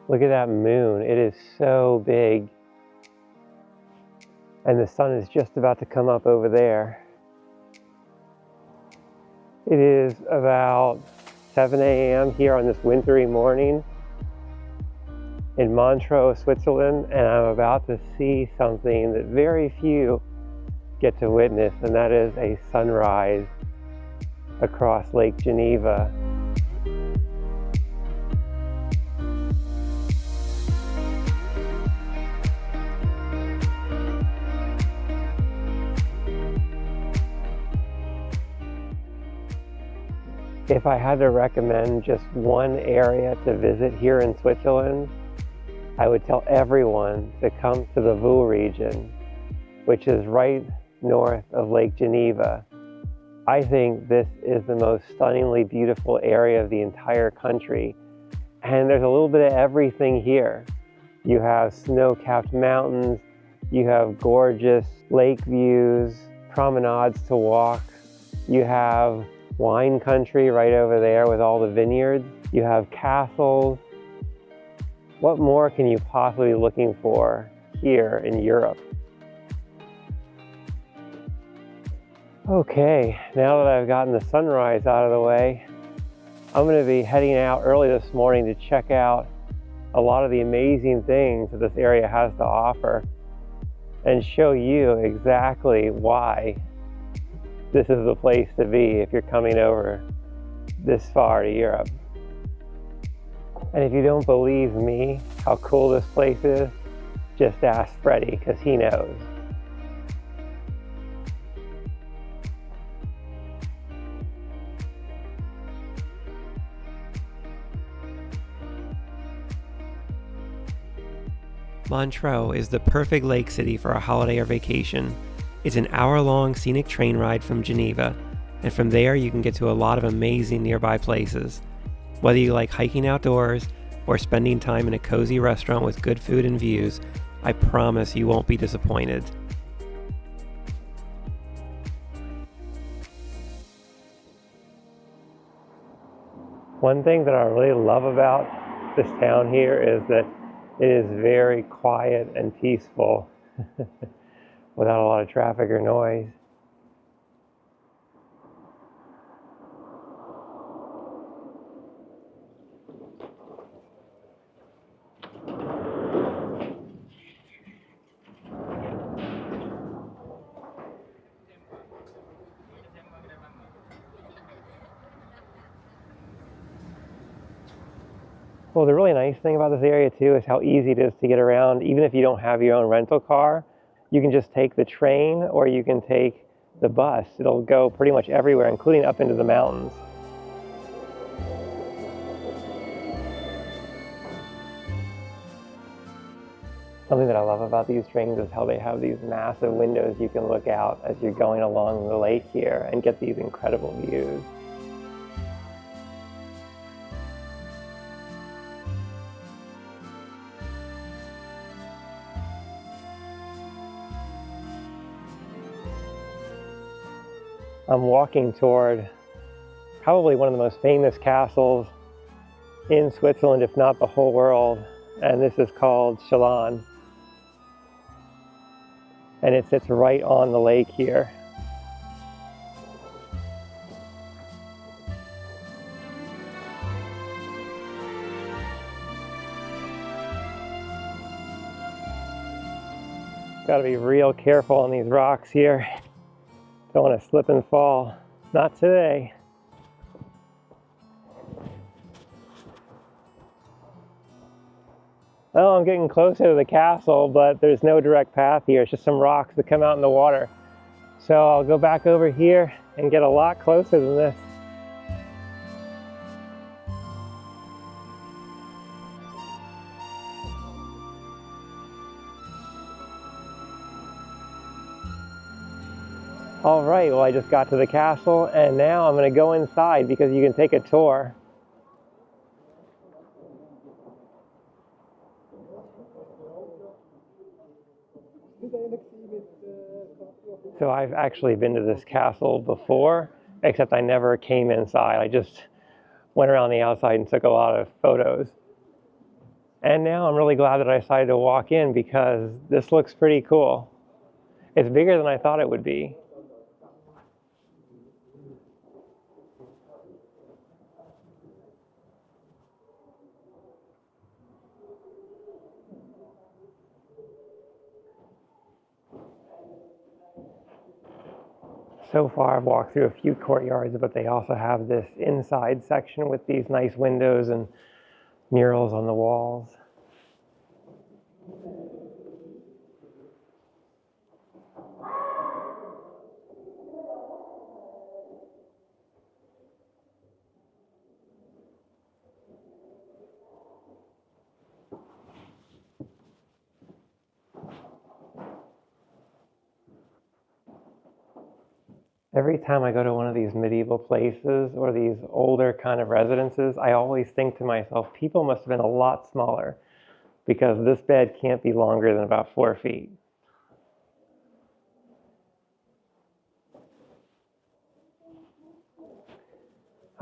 Look at that moon. It is so big. And the sun is just about to come up over there. It is about 7 a.m. here on this wintry morning in Monteux, Switzerland, and I'm about to see something that very few get to witness, and that is a sunrise across Lake Geneva. If I had to recommend just one area to visit here in Switzerland, I would tell everyone to come to the Vaud region, which is right north of Lake Geneva. I think this is the most stunningly beautiful area of the entire country. And there's a little bit of everything here. You have snow-capped mountains, you have gorgeous lake views, promenades to walk, you have wine country right over there with all the vineyards, you have castles. What more can you possibly be looking for here in Europe? Okay, now that I've gotten the sunrise out of the way, I'm going to be heading out early this morning to check out a lot of the amazing things that this area has to offer and show you exactly why this is the place to be if you're coming over this far to Europe. And if you don't believe me how cool this place is, just ask Freddie, because he knows. Montreux is the perfect lake city for a holiday or vacation. It's an hour-long scenic train ride from Geneva, and from there you can get to a lot of amazing nearby places. Whether you like hiking outdoors or spending time in a cozy restaurant with good food and views, I promise you won't be disappointed. One thing that I really love about this town here is that it is very quiet and peaceful without a lot of traffic or noise. Well, the really nice thing about this area too is how easy it is to get around. Even if you don't have your own rental car, you can just take the train or you can take the bus. It'll go pretty much everywhere, including up into the mountains. Something that I love about these trains is how they have these massive windows you can look out as you're going along the lake here and get these incredible views. I'm walking toward probably one of the most famous castles in Switzerland, if not the whole world, and this is called Chillon. And it sits right on the lake here. Got to be real careful on these rocks here. Don't want to slip and fall. Not today. Oh, I'm getting closer to the castle, but there's no direct path here. It's just some rocks that come out in the water. So I'll go back over here and get a lot closer than this. All right, well, I just got to the castle, and now I'm going to go inside because you can take a tour. So I've actually been to this castle before, except I never came inside. I just went around the outside and took a lot of photos. And now I'm really glad that I decided to walk in because this looks pretty cool. It's bigger than I thought it would be. So far I've walked through a few courtyards, but they also have this inside section with these nice windows and murals on the walls. Every time I go to one of these medieval places or these older kind of residences, I always think to myself, people must have been a lot smaller because this bed can't be longer than about 4 feet.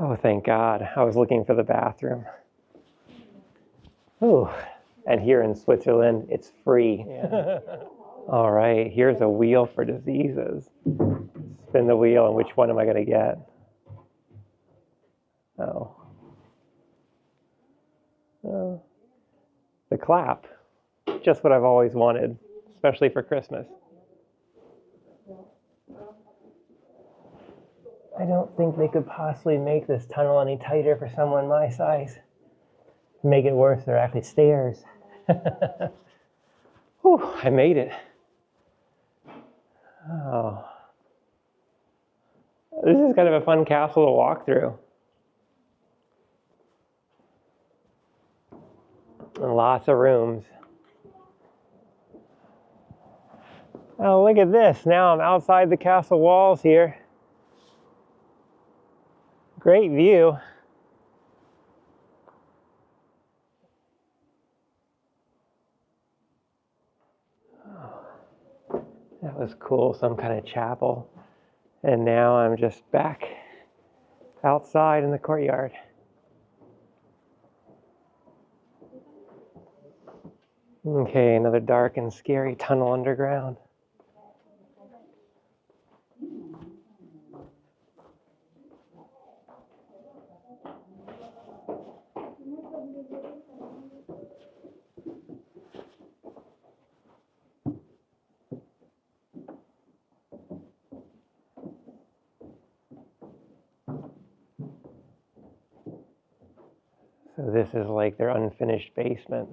Oh, thank God. I was looking for the bathroom. Oh, and here in Switzerland, it's free. Yeah. All right, here's a wheel for diseases. Spin the wheel, and which one am I going to get? Oh. The clap. Just what I've always wanted, especially for Christmas. I don't think they could possibly make this tunnel any tighter for someone my size. To make it worse, they're actually stairs. Whew, I made it. Oh. This is kind of a fun castle to walk through. And lots of rooms. Oh, look at this. Now I'm outside the castle walls here. Great view. Oh, that was cool, some kind of chapel. And now I'm just back outside in the courtyard. Okay, another dark and scary tunnel underground. So this is like their unfinished basement.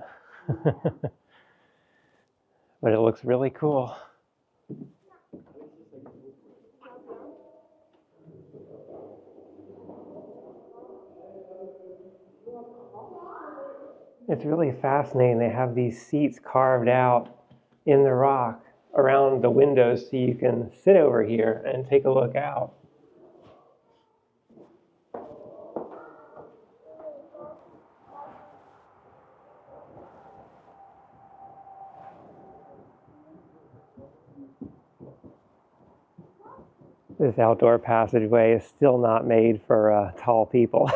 But it looks really cool. It's really fascinating. They have these seats carved out in the rock around the windows so you can sit over here and take a look out. This outdoor passageway is still not made for tall people.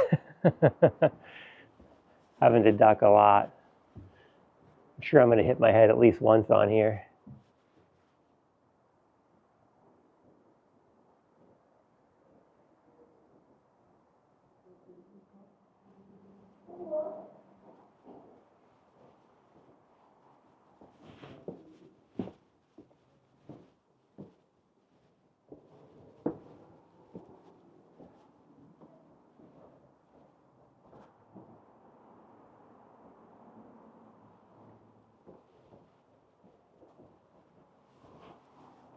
Having to duck a lot. I'm sure I'm going to hit my head at least once on here.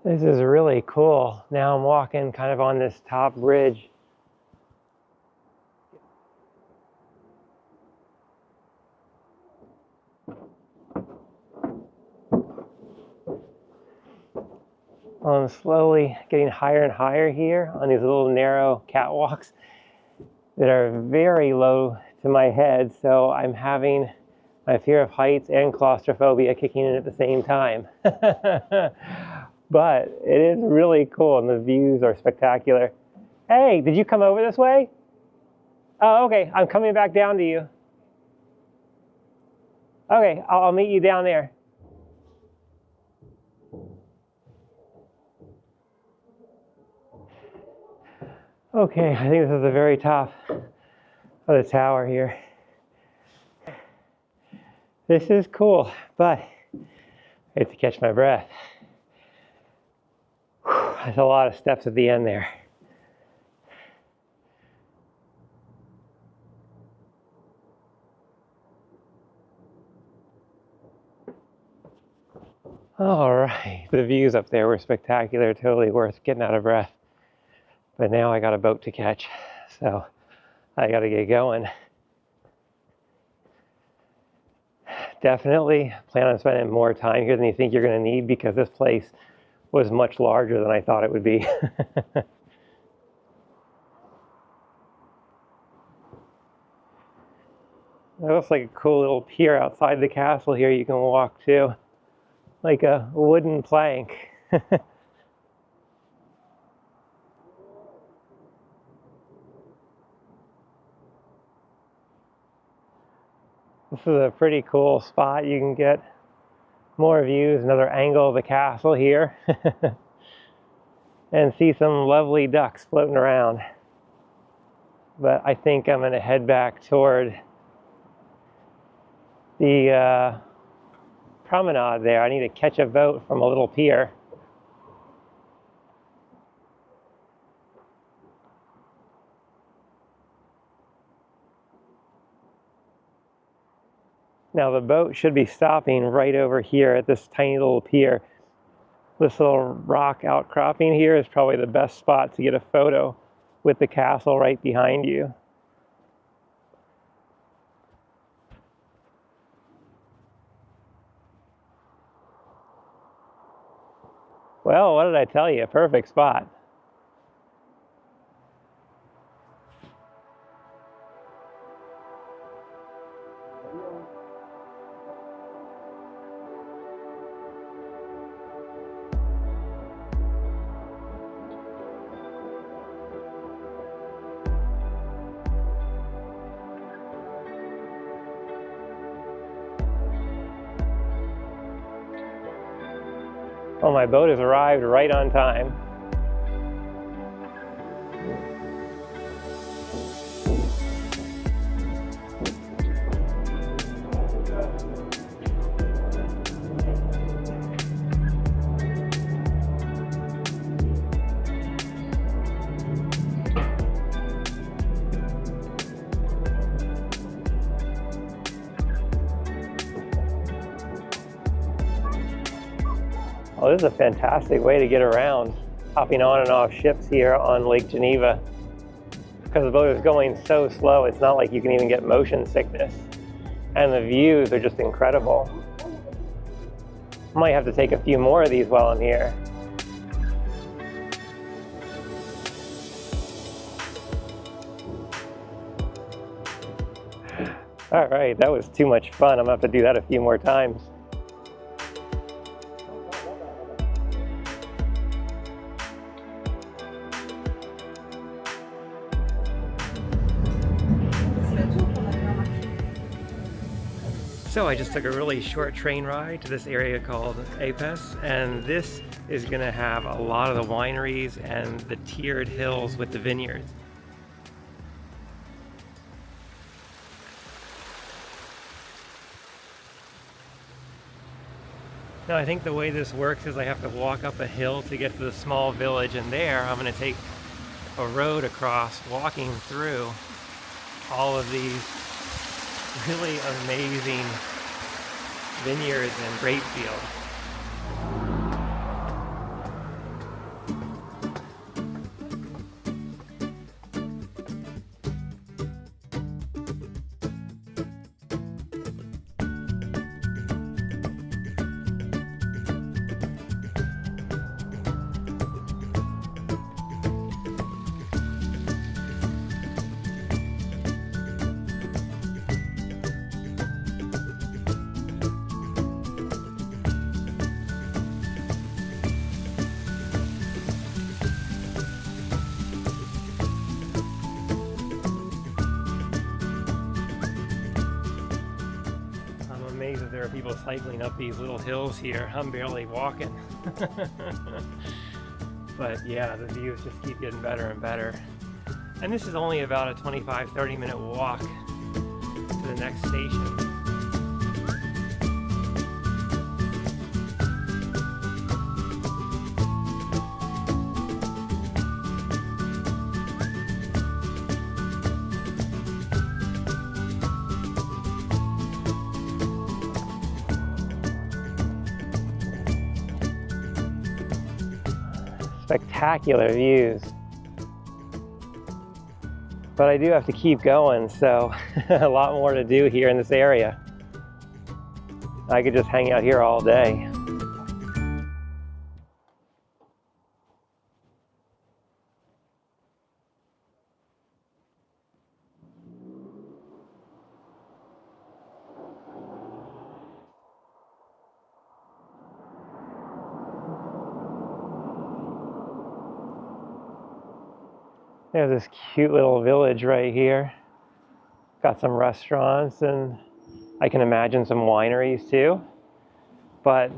This is really cool. Now I'm walking kind of on this top bridge. I'm slowly getting higher and higher here on these little narrow catwalks that are very low to my head, so I'm having my fear of heights and claustrophobia kicking in at the same time. But it is really cool and the views are spectacular. Hey, did you come over this way? Oh, okay, I'm coming back down to you. Okay, I'll meet you down there. Okay, I think this is the very top of the tower here. This is cool, but I have to catch my breath. Whew, that's a lot of steps at the end there. All right, the views up there were spectacular, totally worth getting out of breath. But now I got a boat to catch, so I got to get going. Definitely plan on spending more time here than you think you're going to need, because this place was much larger than I thought it would be. It looks like a cool little pier outside the castle here you can walk to, like a wooden plank. This is a pretty cool spot. You can get more views, another angle of the castle here, and see some lovely ducks floating around. But I think I'm going to head back toward the promenade there. I need to catch a boat from a little pier. Now the boat should be stopping right over here at this tiny little pier. This little rock outcropping here is probably the best spot to get a photo with the castle right behind you. Well, what did I tell you? Perfect spot. Well, my boat has arrived right on time. Oh, this is a fantastic way to get around, hopping on and off ships here on Lake Geneva. Because the boat is going so slow, it's not like you can even get motion sickness. And the views are just incredible. I might have to take a few more of these while I'm here. All right, that was too much fun. I'm gonna have to do that a few more times. So I just took a really short train ride to this area called Epesses, and this is going to have a lot of the wineries and the tiered hills with the vineyards. Now I think the way this works is I have to walk up a hill to get to the small village, and there I'm going to take a road across, walking through all of these really amazing vineyards and grape fields. people cycling up these little hills here. I'm barely walking. But yeah, the views just keep getting better and better. And this is only about a 25-30 minute walk to the next station. Spectacular views. But I do have to keep going, so a lot more to do here in this area. I could just hang out here all day. There's this cute little village right here. Got some restaurants and I can imagine some wineries too. But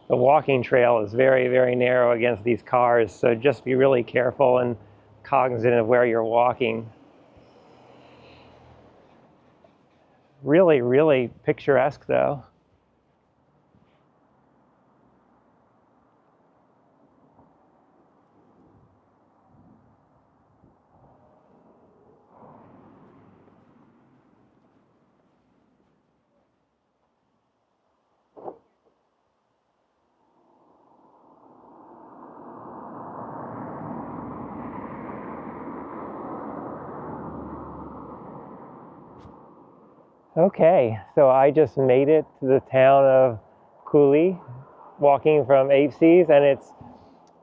the walking trail is very, very narrow against these cars, so just be really careful and cognizant of where you're walking. Really, really picturesque though. Okay, so I just made it to the town of Cully, walking from Epesses, and it's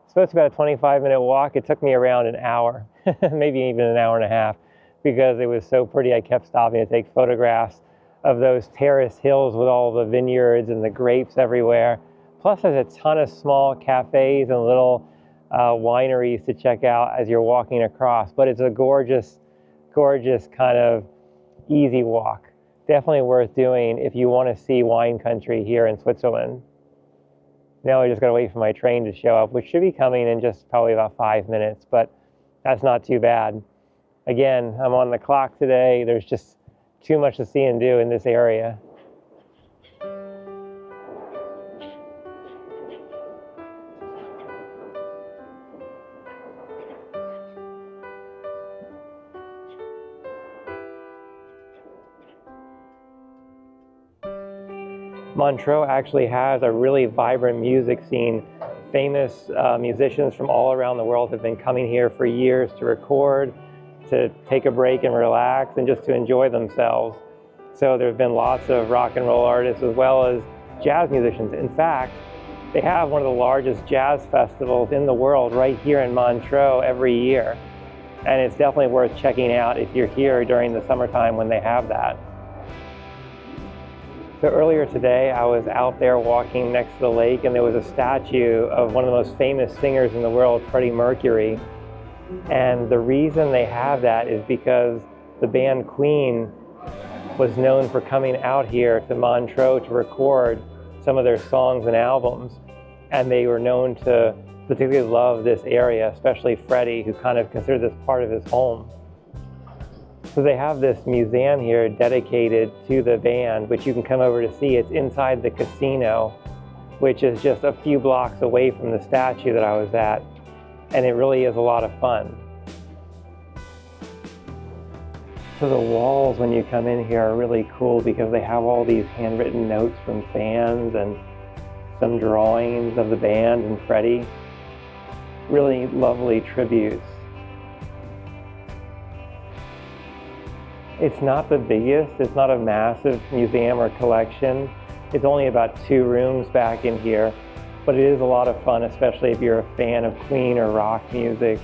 supposed to be about a 25-minute walk. It took me around an hour, maybe even an hour and a half, because it was so pretty. I kept stopping to take photographs of those terraced hills with all the vineyards and the grapes everywhere. Plus, there's a ton of small cafes and little wineries to check out as you're walking across. But it's a gorgeous, gorgeous kind of easy walk. Definitely worth doing if you want to see wine country here in Switzerland. Now I just got to wait for my train to show up, which should be coming in just probably about 5 minutes, but that's not too bad. Again, I'm on the clock today. There's just too much to see and do in this area. Monteux actually has a really vibrant music scene. Famous musicians from all around the world have been coming here for years to record, to take a break and relax, and just to enjoy themselves. So there have been lots of rock and roll artists as well as jazz musicians. In fact, they have one of the largest jazz festivals in the world right here in Monteux every year. And it's definitely worth checking out if you're here during the summertime when they have that. So earlier today, I was out there walking next to the lake, and there was a statue of one of the most famous singers in the world, Freddie Mercury. And the reason they have that is because the band Queen was known for coming out here to Monteux to record some of their songs and albums. And they were known to particularly love this area, especially Freddie, who kind of considered this part of his home. So they have this museum here dedicated to the band, which you can come over to see. It's inside the casino, which is just a few blocks away from the statue that I was at. And it really is a lot of fun. So the walls when you come in here are really cool because they have all these handwritten notes from fans and some drawings of the band and Freddie. Really lovely tributes. It's not the biggest, it's not a massive museum or collection. It's only about 2 rooms back in here, but it is a lot of fun, especially if you're a fan of Queen or rock music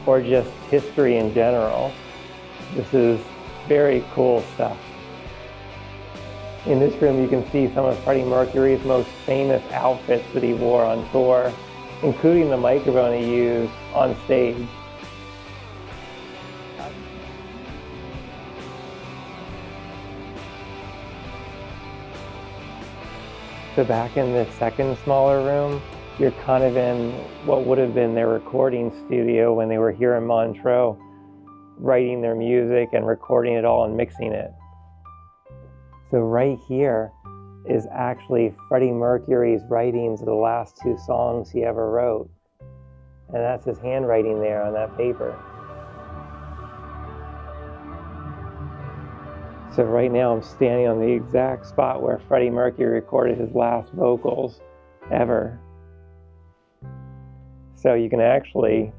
or just history in general. This is very cool stuff. In this room you can see some of Freddie Mercury's most famous outfits that he wore on tour, including the microphone he used on stage. So back in this second smaller room, you're kind of in what would have been their recording studio when they were here in Montreux, writing their music and recording it all and mixing it. So right here is actually Freddie Mercury's writings of the last 2 songs he ever wrote. And that's his handwriting there on that paper. So right now I'm standing on the exact spot where Freddie Mercury recorded his last vocals ever. So you can actually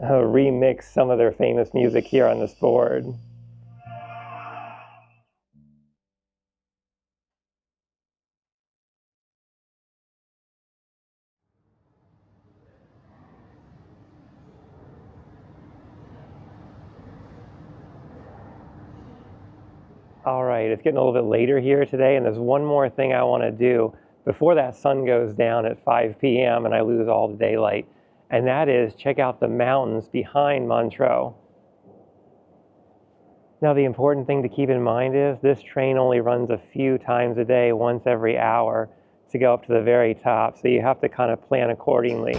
remix some of their famous music here on this board. All right, it's getting a little bit later here today, and there's one more thing I want to do before that sun goes down at 5 p.m. and I lose all the daylight, and that is check out the mountains behind Montreux. Now, the important thing to keep in mind is this train only runs a few times a day, once every hour, to go up to the very top, so you have to kind of plan accordingly.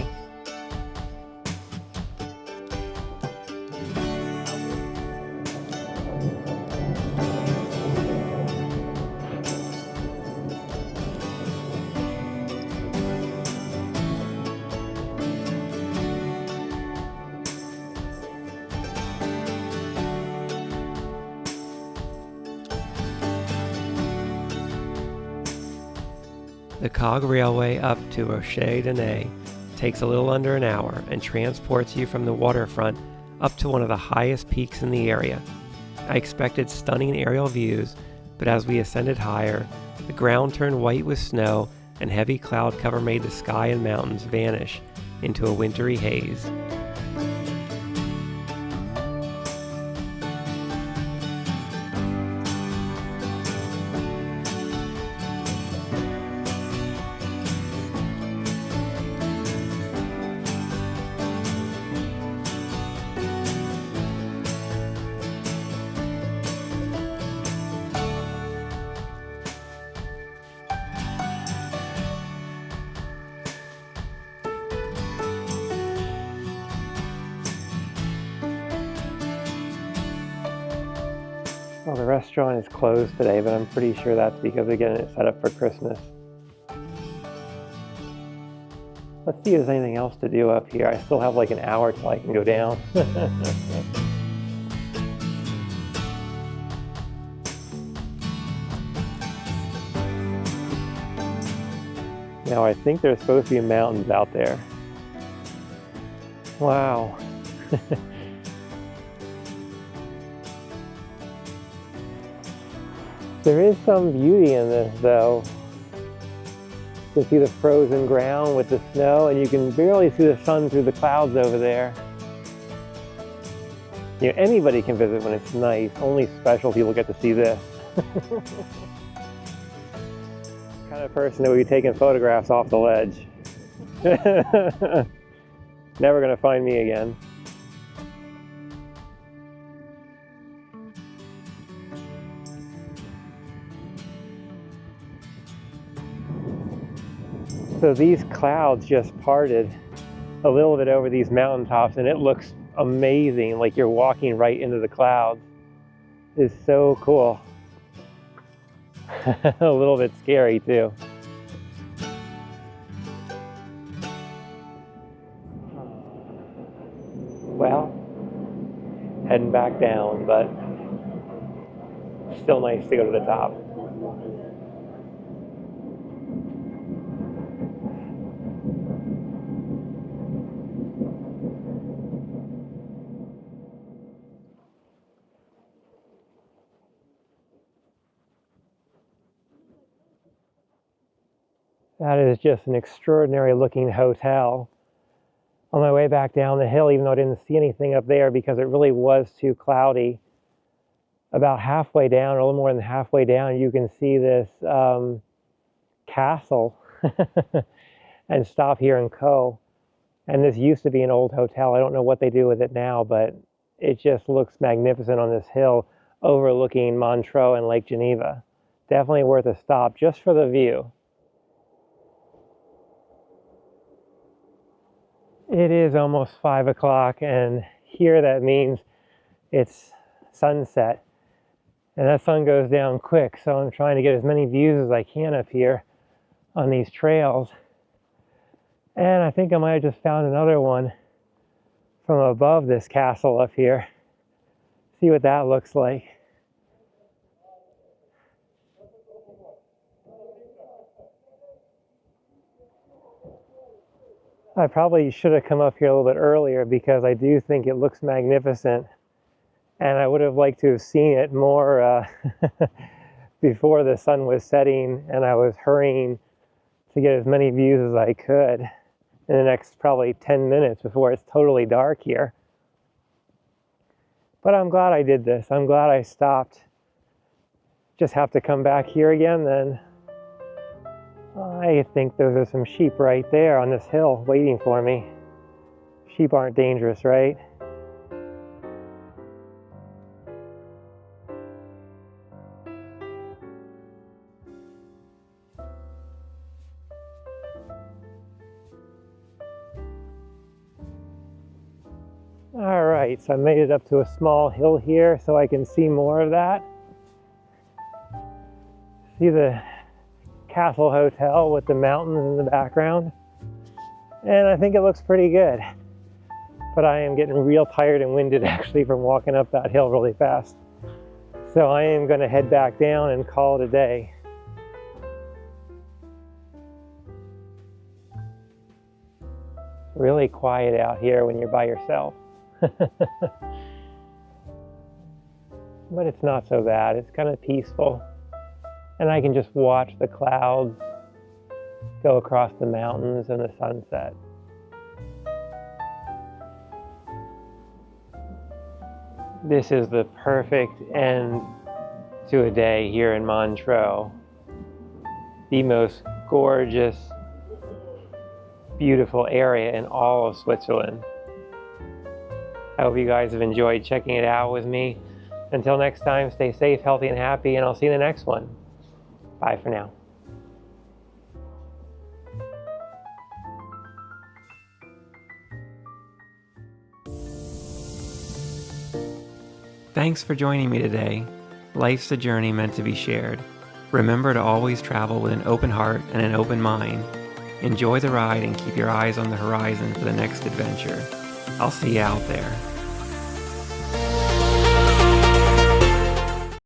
The cog railway up to Rochers de Naye takes a little under an hour and transports you from the waterfront up to one of the highest peaks in the area. I expected stunning aerial views, but as we ascended higher, the ground turned white with snow and heavy cloud cover made the sky and mountains vanish into a wintry haze. Well, the restaurant is closed today, but I'm pretty sure that's because they're getting it set up for Christmas. Let's see if there's anything else to do up here. I still have like an hour till I can go down. Now, I think there's supposed to be mountains out there. Wow. There is some beauty in this, though. You can see the frozen ground with the snow, and you can barely see the sun through the clouds over there. You know, anybody can visit when it's nice. Only special people get to see this. Kind of person who would be taking photographs off the ledge. Never gonna find me again. So these clouds just parted a little bit over these mountaintops, and it looks amazing, like you're walking right into the clouds. It's so cool. A little bit scary too. Well, heading back down, but still nice to go to the top. That is just an extraordinary looking hotel. On my way back down the hill, even though I didn't see anything up there because it really was too cloudy, about halfway down, or a little more than halfway down, you can see this castle and stop here and Co. And this used to be an old hotel. I don't know what they do with it now, but it just looks magnificent on this hill overlooking Montreux and Lake Geneva. Definitely worth a stop just for the view. It is almost 5 o'clock, and here that means it's sunset. And that sun goes down quick, so I'm trying to get as many views as I can up here on these trails. And I think I might have just found another one from above this castle up here. See what that looks like. I probably should have come up here a little bit earlier because I do think it looks magnificent. And I would have liked to have seen it more before the sun was setting, and I was hurrying to get as many views as I could in the next probably 10 minutes before it's totally dark here. But I'm glad I did this. I'm glad I stopped. Just have to come back here again then. I think those are some sheep right there on this hill waiting for me. Sheep aren't dangerous, right? All right, so I made it up to a small hill here so I can see more of that. See the castle hotel with the mountains in the background. And I think it looks pretty good. But I am getting real tired and winded actually from walking up that hill really fast. So I am going to head back down and call it a day. Really quiet out here when you're by yourself. But it's not so bad. It's kind of peaceful. And I can just watch the clouds go across the mountains and the sunset. This is the perfect end to a day here in Montreux. The most gorgeous, beautiful area in all of Switzerland. I hope you guys have enjoyed checking it out with me. Until next time, stay safe, healthy, and happy, and I'll see you in the next one. Bye for now. Thanks for joining me today. Life's a journey meant to be shared. Remember to always travel with an open heart and an open mind. Enjoy the ride and keep your eyes on the horizon for the next adventure. I'll see you out there.